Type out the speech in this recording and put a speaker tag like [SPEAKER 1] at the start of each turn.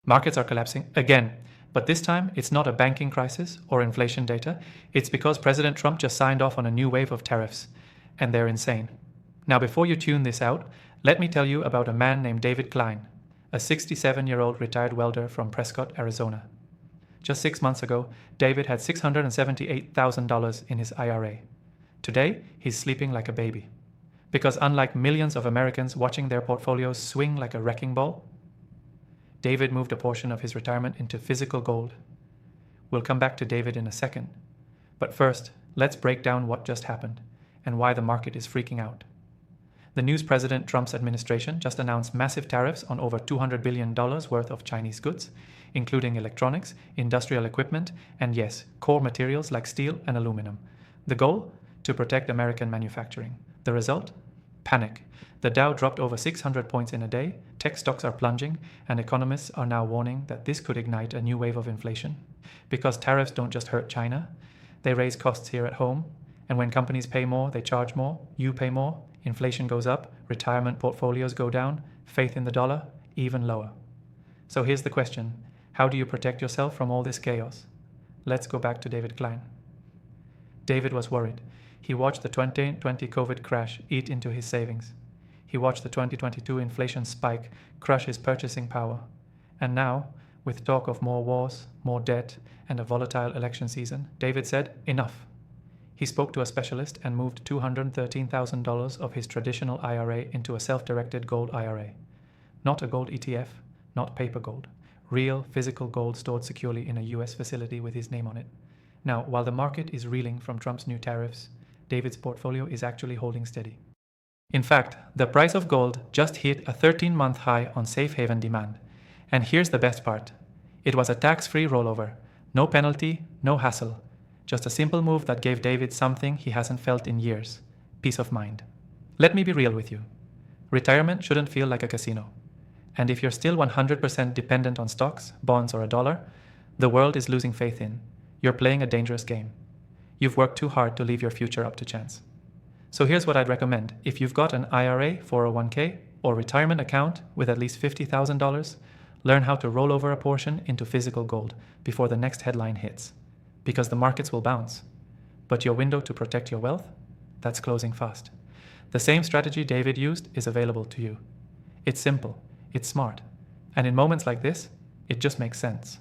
[SPEAKER 1] Markets are collapsing again, but this time it's not a banking crisis or inflation data. It's because President Trump just signed off on a new wave of tariffs, and they're insane. Now, before you tune this out, let me tell you about a man named David Klein, a 67-year-old retired welder from Prescott, Arizona. Just 6 months ago, David had $678,000 in his IRA. Today, he's sleeping like a baby. Because unlike millions of Americans watching their portfolios swing like a wrecking ball, David moved a portion of his retirement into physical gold. We'll come back to David in a second. But first, let's break down what just happened and why the market is freaking out. The new President Trump's administration just announced massive tariffs on over $200 billion worth of Chinese goods, including electronics, industrial equipment, and yes, core materials like steel and aluminum. The goal? To protect American manufacturing. The result? Panic. The Dow dropped over 600 points in a day, tech stocks are plunging, and economists are now warning that this could ignite a new wave of inflation. Because tariffs don't just hurt China, they raise costs here at home, and when companies pay more, they charge more, you pay more, inflation goes up, retirement portfolios go down, faith in the dollar even lower. So here's the question: how do you protect yourself from all this chaos? Let's go back to David Klein. David was worried. He watched the 2020 COVID crash eat into his savings. He watched the 2022 inflation spike crush his purchasing power. And now, with talk of more wars, more debt, and a volatile election season, David said, enough. He spoke to a specialist and moved $213,000 of his traditional IRA into a self-directed gold IRA. Not a gold ETF, not paper gold. Real, physical gold stored securely in a US facility with his name on it. Now, while the market is reeling from Trump's new tariffs, David's portfolio is actually holding steady. In fact, the price of gold just hit a 13-month high on safe haven demand. And here's the best part. It was a tax-free rollover. No penalty, no hassle. Just a simple move that gave David something he hasn't felt in years: peace of mind. Let me be real with you. Retirement shouldn't feel like a casino. And if you're still 100% dependent on stocks, bonds, or a dollar, the world is losing faith in. You're playing a dangerous game. You've worked too hard to leave your future up to chance. So here's what I'd recommend. If you've got an IRA, 401k, or retirement account with at least $50,000, learn how to roll over a portion into physical gold before the next headline hits. Because the markets will bounce. But your window to protect your wealth? That's closing fast. The same strategy David used is available to you. It's simple, it's smart, and in moments like this, it just makes sense.